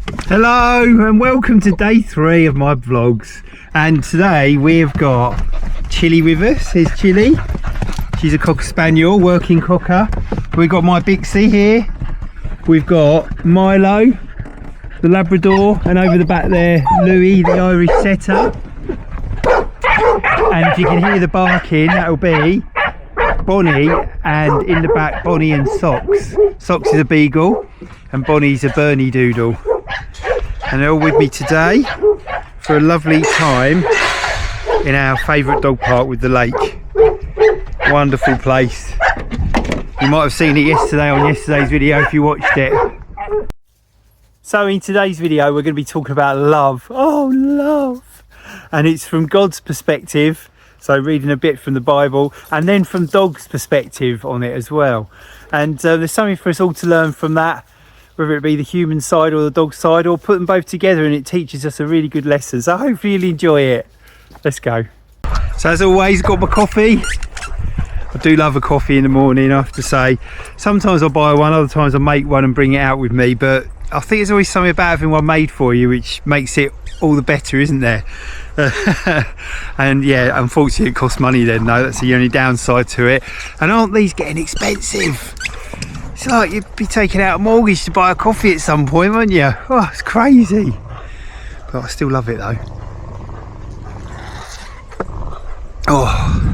Hello and welcome to day 3 of my vlogs, and today we've got Chili with us. Here's Chili. She's a Cocker Spaniel, working cocker. We've got my Bixie here. We've got Milo, the Labrador, and over the back there, Louis, the Irish setter. And if you can hear the barking, that'll be Bonnie, and in the back, Bonnie and Socks. Socks is a beagle, and Bonnie's a Bernie doodle. And they're all with me today for a lovely time in our favourite dog park with the lake. Wonderful place. You might have seen it yesterday on yesterday's video if you watched it. So in today's video we're going to be talking about love. Oh, love! And it's from God's perspective, so reading a bit from the Bible, and then from dog's perspective on it as well. And there's something for us all to learn from that, whether it be the human side or the dog side, or put them both together, and it teaches us a really good lesson. So hopefully you'll enjoy it. Let's go. So as always, got my coffee. I do love a coffee in the morning, I have to say. Sometimes I'll buy one, other times I'll make one and bring it out with me, but I think there's always something about having one made for you which makes it all the better, isn't there? And yeah, unfortunately it costs money then though, that's the only downside to it. And aren't these getting expensive? It's like you'd be taking out a mortgage to buy a coffee at some point, wouldn't you? Oh, it's crazy. But I still love it though. Oh.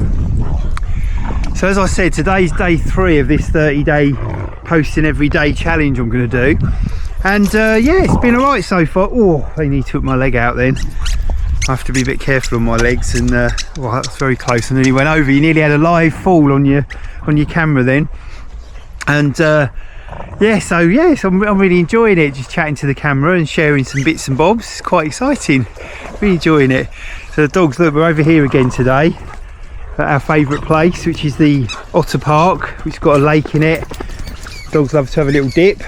So as I said, today's day 3 of this 30-day posting every day challenge I'm going to do. And yeah, it's been alright so far. Oh, they need to put my leg out then. I have to be a bit careful on my legs, and well, that's very close. I nearly went over. You nearly had a live fall on your camera then. And yeah, so yes, I'm really enjoying it, just chatting to the camera and sharing some bits and bobs. It's quite exciting, really enjoying it. So the dogs, look, we're over here again today at our favourite place, which is the Otter Park, which has got a lake in it. Dogs love to have a little dip.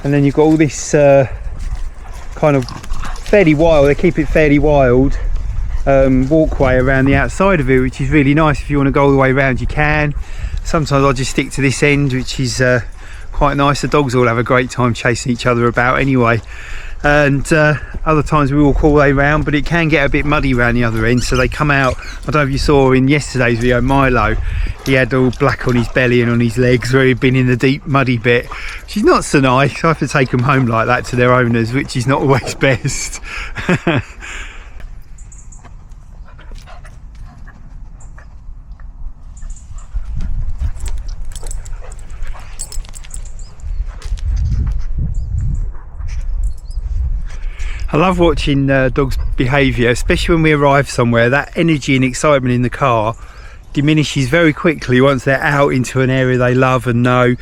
And then you've got all this kind of fairly wild, they keep it fairly wild, walkway around the outside of it, which is really nice. If you want to go all the way around you can. Sometimes I just stick to this end, which is quite nice. The dogs all have a great time chasing each other about anyway, and other times we walk all the way around, but it can get a bit muddy around the other end, so they come out. I don't know if you saw in yesterday's video, Milo, he had all black on his belly and on his legs where he'd been in the deep muddy bit, which is not so nice. I have to take them home like that to their owners, which is not always best. I love watching dogs' behaviour, especially when we arrive somewhere. That energy and excitement in the car diminishes very quickly once they're out into an area they love and know,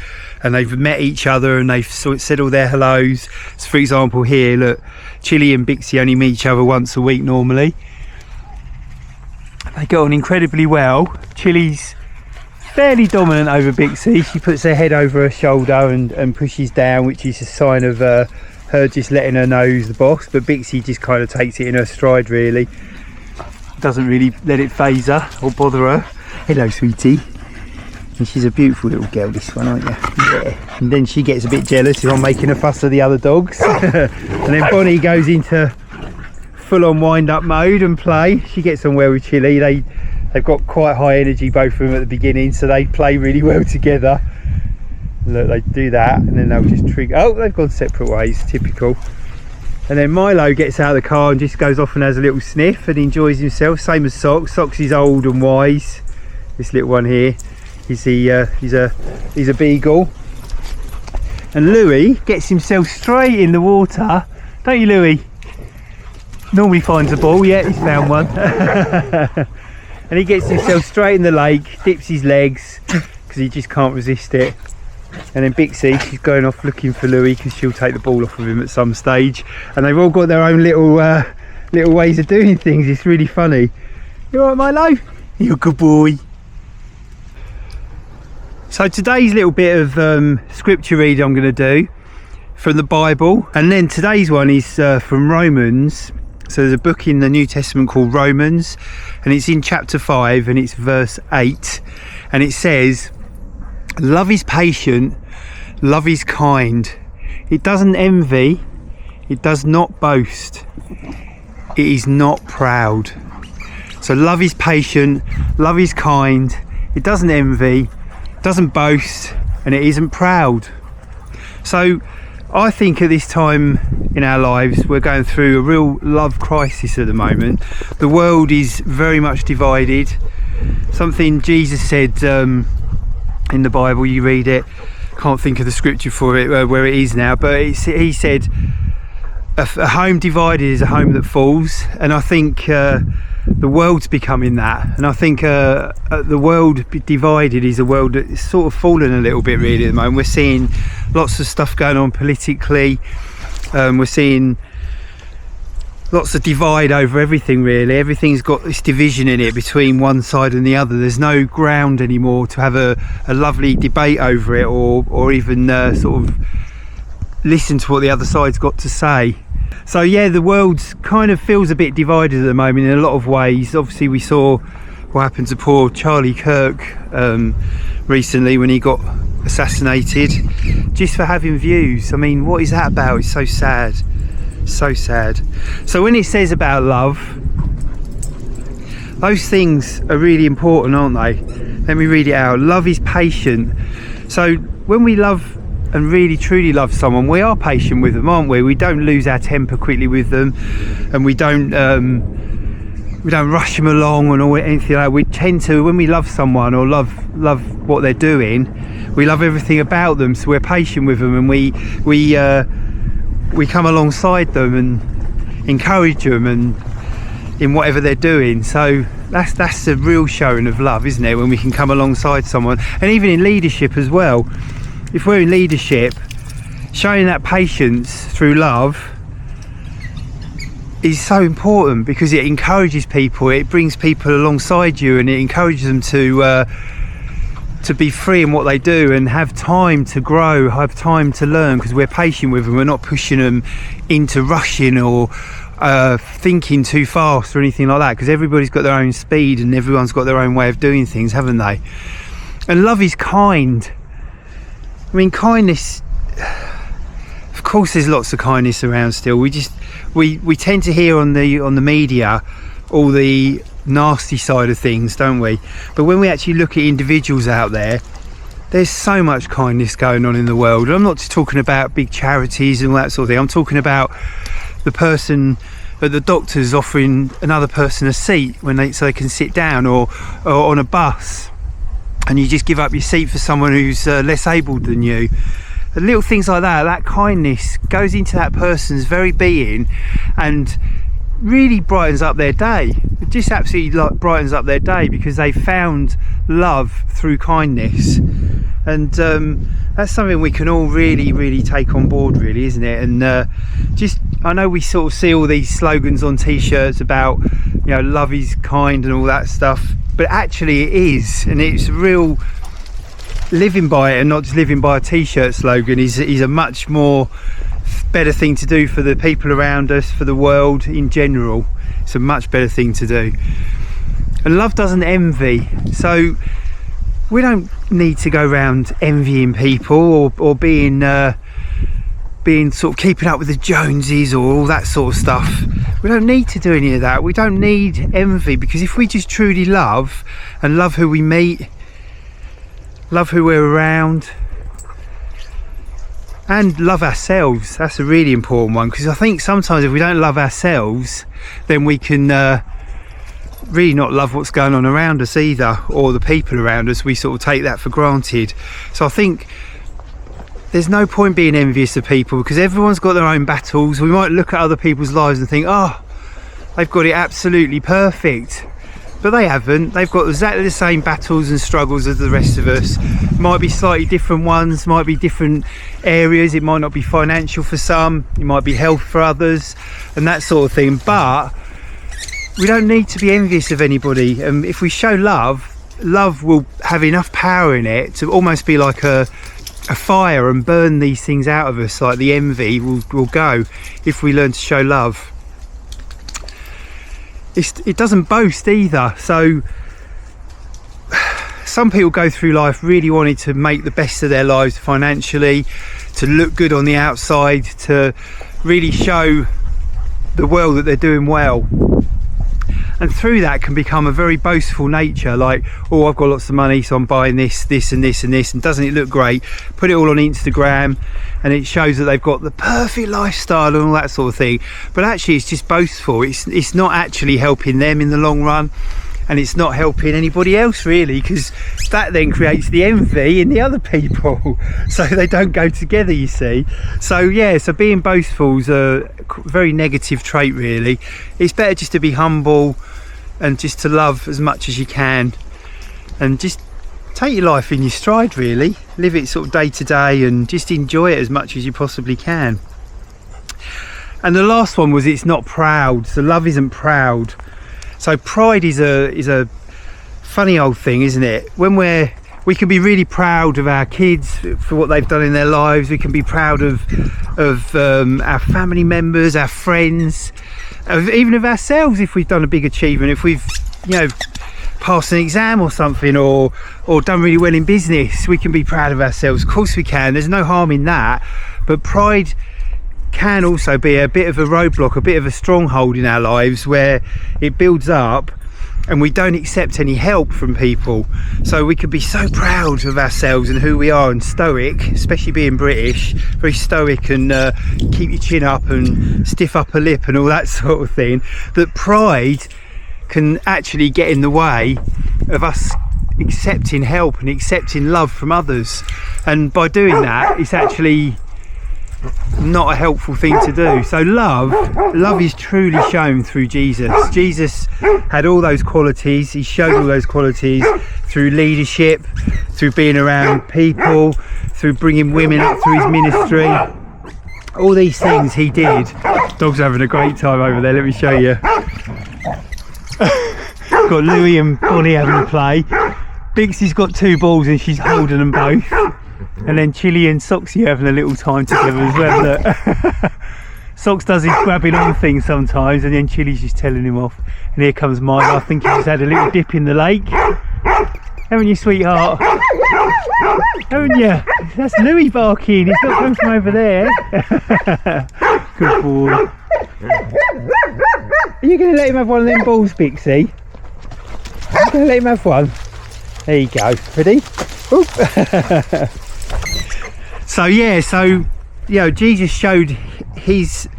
and they've met each other and they've said all their hellos. So for example here, look, Chili and Bixie only meet each other once a week normally. They get on incredibly well. Chili's fairly dominant over Bixie. She puts her head over her shoulder and pushes down, which is a sign of her just letting her know who's the boss, but Bixie just kind of takes it in her stride really. Doesn't really let it faze her or bother her. Hello sweetie. And she's a beautiful little girl, this one, aren't you? Yeah. And then she gets a bit jealous if I'm making a fuss of the other dogs. And then Bonnie goes into full-on wind-up mode and play. She gets on well with Chili. They've got quite high energy, both of them, at the beginning, so they play really well together. Look, they do that and then they'll just trigger. Oh, they've gone separate ways, typical. And then Milo gets out of the car and just goes off and has a little sniff and enjoys himself, same as Socks. Socks is old and wise. This little one here, he's a beagle. And Louis gets himself straight in the water, don't you, Louis? Normally finds a ball. Yeah, he's found one. And he gets himself straight in the lake, dips his legs because he just can't resist it. And then Bixie, she's going off looking for Louis because she'll take the ball off of him at some stage. And they've all got their own little ways of doing things. It's really funny. You alright, Milo? You're a good boy. So today's little bit of scripture read I'm going to do from the Bible, and then today's one is from Romans. So there's a book in the New Testament called Romans, and it's in chapter 5 and it's verse 8, and it says, "Love is patient, Love is kind. It doesn't envy. It does not boast. It is not proud. So love is patient. Love is kind. It doesn't envy. Doesn't boast. And it isn't proud. So I think at this time in our lives we're going through a real love crisis at the moment. The world is very much divided. Something Jesus said in the Bible, you read it, can't think of the scripture for it where it is now, but he said a home divided is a home that falls. And I think the world's becoming that, and I think the world divided is a world that's sort of fallen a little bit really at the moment. We're seeing lots of stuff going on politically. We're seeing lots of divide over everything really. Everything's got this division in it between one side and the other. There's no ground anymore to have a lovely debate over it, or even sort of listen to what the other side's got to say. So yeah, the world kind of feels a bit divided at the moment in a lot of ways. Obviously we saw what happened to poor Charlie Kirk recently when he got assassinated just for having views. I mean, what is that about? It's so sad, so sad. So when it says about love, those things are really important, aren't they? Let me read it out. Love is patient. So when we love and really truly love someone, we are patient with them, aren't we? We don't lose our temper quickly with them, and we don't rush them along or anything like that. We tend to, when we love someone or love what they're doing, we love everything about them, so we're patient with them, and we come alongside them and encourage them and in whatever they're doing. So that's the real showing of love, isn't it? When we can come alongside someone, and even in leadership as well. If we're in leadership, showing that patience through love is so important, because it encourages people, it brings people alongside you, and it encourages them to be free in what they do and have time to grow, have time to learn, because we're patient with them. We're not pushing them into rushing or thinking too fast or anything like that, because everybody's got their own speed and everyone's got their own way of doing things, haven't they? And love is kind. I mean, kindness, of course there's lots of kindness around still. We tend to hear on the media all the nasty side of things, don't we? But when we actually look at individuals out there, there's so much kindness going on in the world. And I'm not just talking about big charities and all that sort of thing. I'm talking about the person at the doctor's offering another person a seat so they can sit down, or on a bus, and you just give up your seat for someone who's less able than you. And little things like that, that kindness goes into that person's very being and really brightens up their day. It just absolutely brightens up their day, because they found love through kindness. And that's something we can all really take on board, really, isn't it? And I know we sort of see all these slogans on t-shirts about, you know, love is kind and all that stuff, but actually it is, and it's real. Living by it and not just living by a t-shirt slogan is a much more better thing to do for the people around us, for the world in general. It's a much better thing to do. And love doesn't envy, so we don't need to go around envying people or being sort of keeping up with the Joneses or all that sort of stuff. We don't need to do any of that. We don't need envy, because if we just truly love and love who we meet, love who we're around, and love ourselves, that's a really important one, because I think sometimes if we don't love ourselves, then we can really not love what's going on around us either, or the people around us. We sort of take that for granted. So I think there's no point being envious of people, because everyone's got their own battles. We might look at other people's lives and think, oh, they've got it absolutely perfect, but they haven't. They've got exactly the same battles and struggles as the rest of us. Might be slightly different ones, might be different areas. It might not be financial for some, it might be health for others, and that sort of thing. But we don't need to be envious of anybody. And if we show love will have enough power in it to almost be like a fire and burn these things out of us. Like the envy will go if we learn to show love. It doesn't boast either. So some people go through life really wanting to make the best of their lives financially, to look good on the outside, to really show the world that they're doing well. And through that can become a very boastful nature, like, oh, I've got lots of money, so I'm buying this, this and this and this, and doesn't it look great? Put it all on Instagram and it shows that they've got the perfect lifestyle and all that sort of thing. But actually it's just boastful. It's not actually helping them in the long run, and it's not helping anybody else really, because that then creates the envy in the other people, so they don't go together, you see. So yeah, so being boastful is a very negative trait really. It's better just to be humble and just to love as much as you can, and just take your life in your stride really. Live it sort of day to day and just enjoy it as much as you possibly can. And the last one was, it's not proud. So love isn't proud. So pride is a funny old thing, isn't it? When we can be really proud of our kids for what they've done in their lives. We can be proud of our family members, our friends, even of ourselves if we've done a big achievement, if we've, you know, passed an exam or something, or done really well in business. We can be proud of ourselves. Of course we can. There's no harm in that. But pride can also be a bit of a roadblock, a bit of a stronghold in our lives, where it builds up and we don't accept any help from people. So we can be so proud of ourselves and who we are, and stoic, especially being British, very stoic, and keep your chin up and stiff upper lip and all that sort of thing, that pride can actually get in the way of us accepting help and accepting love from others. And by doing that, it's actually not a helpful thing to do. So love is truly shown through Jesus. Jesus had all those qualities. He showed all those qualities through leadership, through being around people, through bringing women up through his ministry. All these things he did. Dog's having a great time over there, let me show you. Got Louie and Bonnie having a play. Bixie's got 2 balls and she's holding them both. And then Chili and Soxy having a little time together as well. Look. Sox does his grabbing on things sometimes, and then Chili's just telling him off. And here comes mine. I think he's had a little dip in the lake. Haven't you, sweetheart? Haven't you? That's Louie barking. He's not coming from over there. Good boy. Are you going to let him have one of them balls, Bixie? Are you going to let him have one? There you go. Ready? So yeah, so, you know, Jesus showed his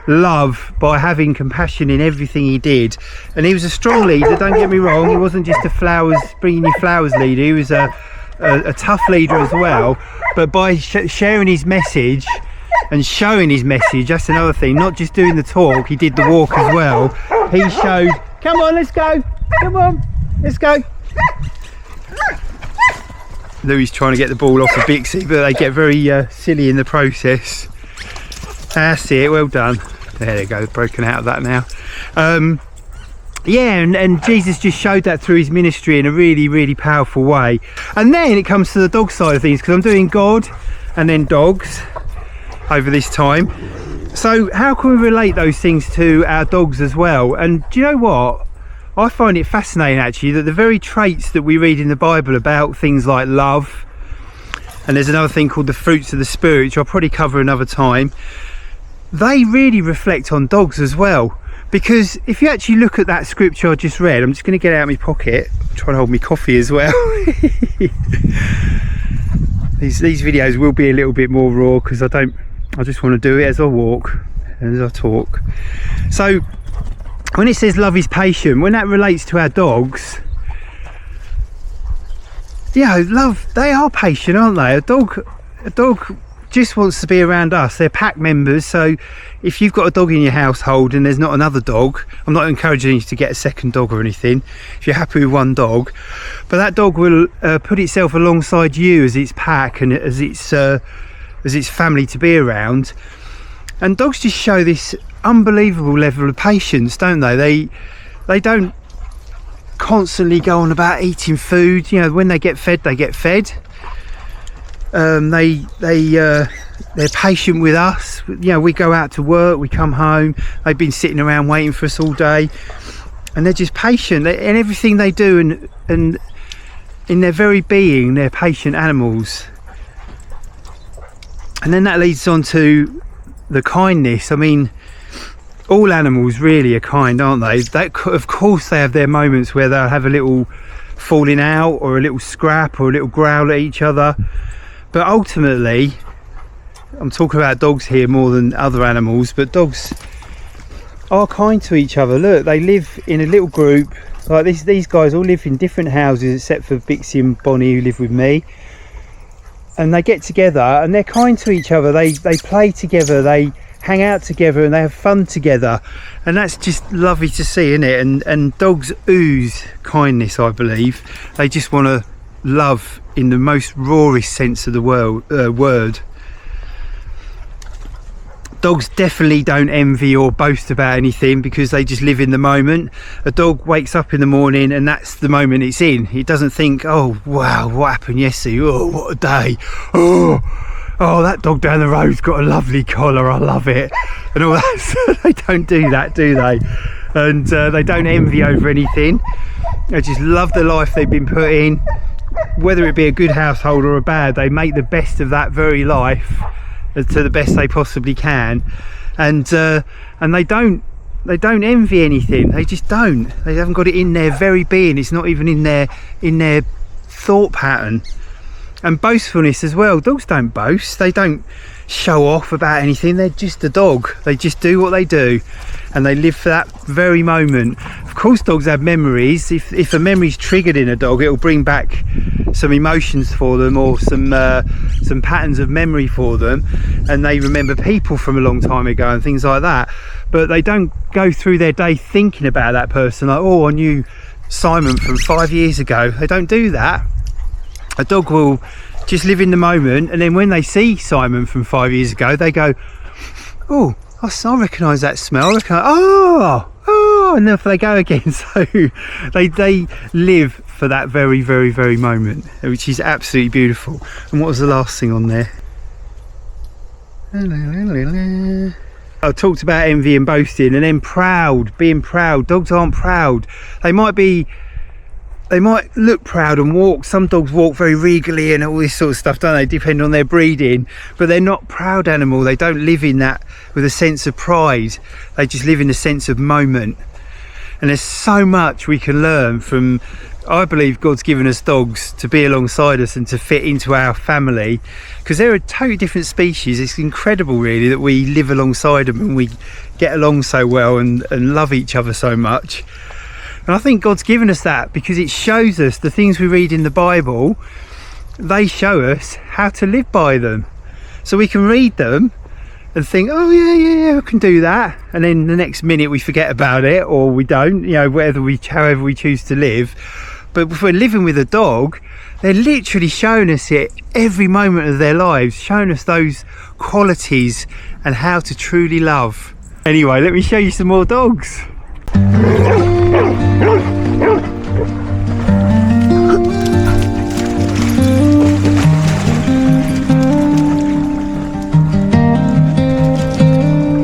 love by having compassion in everything he did, and he was a strong leader, don't get me wrong. He wasn't just a flowers, bringing you flowers leader. He was a tough leader as well, but by sharing his message and showing his message, that's another thing. Not just doing the talk, he did the walk as well. He showed, come on, let's go, come on, let's go. Louie's trying to get the ball off of Bixie, but they get very silly in the process. That's it, well done. There they go, broken out of that now. Yeah, and Jesus just showed that through his ministry in a really, really powerful way. And then it comes to the dog side of things, because I'm doing God and then dogs over this time. So how can we relate those things to our dogs as well? And do you know what? I find it fascinating actually that the very traits that we read in the Bible about things like love, and there's another thing called the fruits of the Spirit, which I'll probably cover another time, they really reflect on dogs as well. Because if you actually look at that scripture I just read, I'm just going to get it out of my pocket, I'm trying to hold my coffee as well. These videos will be a little bit more raw because I just want to do it as I walk and as I talk. So when it says love is patient, when that relates to our dogs, yeah, love, they are patient, aren't they? A dog just wants to be around us. They're pack members, so if you've got a dog in your household and there's not another dog, I'm not encouraging you to get a second dog or anything if you're happy with one dog, but that dog will put itself alongside you as its pack and as its family to be around. And dogs just show this unbelievable level of patience, don't they? They don't constantly go on about eating food. You know, when they get fed, they get fed. They're patient with us. You know, we go out to work, we come home, they've been sitting around waiting for us all day, and they're just patient in everything they do. And in their very being, they're patient animals. And then that leads on to the kindness. I mean, all animals really are kind, aren't they? Of course they have their moments where they'll have a little falling out or a little scrap or a little growl at each other, but ultimately, I'm talking about dogs here more than other animals, but dogs are kind to each other. Look, they live in a little group like this. These guys all live in different houses except for Bixie and Bonnie, who live with me, and they get together and they're kind to each other. They play together, they hang out together, and they have fun together, and that's just lovely to see, isn't it? And dogs ooze kindness, I believe. They just want to love in the most rawest sense of the word. Dogs definitely don't envy or boast about anything because they just live in the moment. A dog wakes up in the morning and that's the moment it's in. It doesn't think, oh wow, what happened yesterday? Oh, what a day. Oh, that dog down the road's got a lovely collar, I love it. And all that. They don't do that, do they? And they don't envy over anything. They just love the life they've been put in. Whether it be a good household or a bad, they make the best of that very life to the best they possibly can, and they don't envy anything. They just don't. They haven't got it in their very being. It's not even in their thought pattern. And boastfulness as well. Dogs don't boast. They don't show off about anything. They're just a dog. They just do what they do, and they live for that very moment. Of course, dogs have memories. If a memory's triggered in a dog, it'll bring back some emotions for them, or some patterns of memory for them, and they remember people from a long time ago and things like that. But they don't go through their day thinking about that person, like, oh, I knew Simon from 5 years ago. They don't do that. A dog will just live in the moment, and then when they see Simon from 5 years ago, they go, oh, I recognise that smell. Oh, and off they go again. So they live for that very, very, very moment, which is absolutely beautiful. And what was the last thing on there? I talked about envy and boasting, and then proud, being proud. Dogs aren't proud. They might look proud and walk. Some dogs walk very regally and all this sort of stuff, don't they? Depending on their breeding. But they're not proud animal. They don't live in that with a sense of pride. They just live in a sense of moment. And there's so much we can learn from, I believe God's given us dogs to be alongside us and to fit into our family, because they're a totally different species. It's incredible really that we live alongside them and we get along so well and love each other so much. And I think God's given us that because it shows us the things we read in the Bible. They show us how to live by them. So we can read them and think, oh yeah, I can do that. And then the next minute we forget about it, or we don't, however we choose to live. But if we're living with a dog, they're literally showing us it every moment of their lives, showing us those qualities and how to truly love. Anyway, let me show you some more dogs.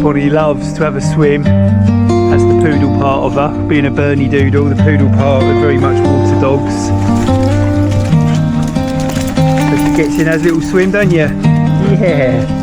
Bonnie loves to have a swim. That's the poodle part of her. Being a Bernie doodle, the poodle part are very much water dogs. So she gets in, has a little swim, don't you? Yeah.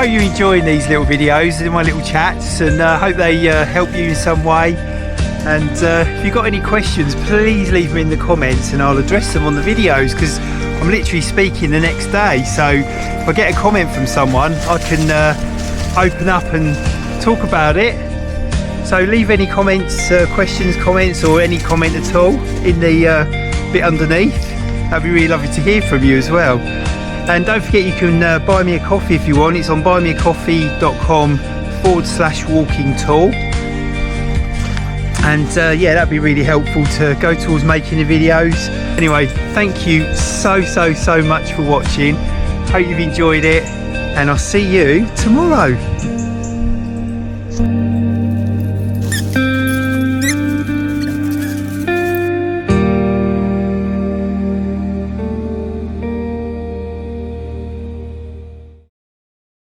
hope you're enjoying these little videos and my little chats, and hope they help you in some way. And if you've got any questions, please leave them in the comments and I'll address them on the videos, because I'm literally speaking the next day. So if I get a comment from someone, I can open up and talk about it. So leave any comments, questions, comments, or any comment at all in the bit underneath. That'd be really lovely to hear from you as well. And don't forget, you can buy me a coffee if you want. It's on buymeacoffee.com/walking tall. And yeah, that'd be really helpful to go towards making the videos. Anyway, thank you so much for watching. Hope you've enjoyed it, and I'll see you tomorrow.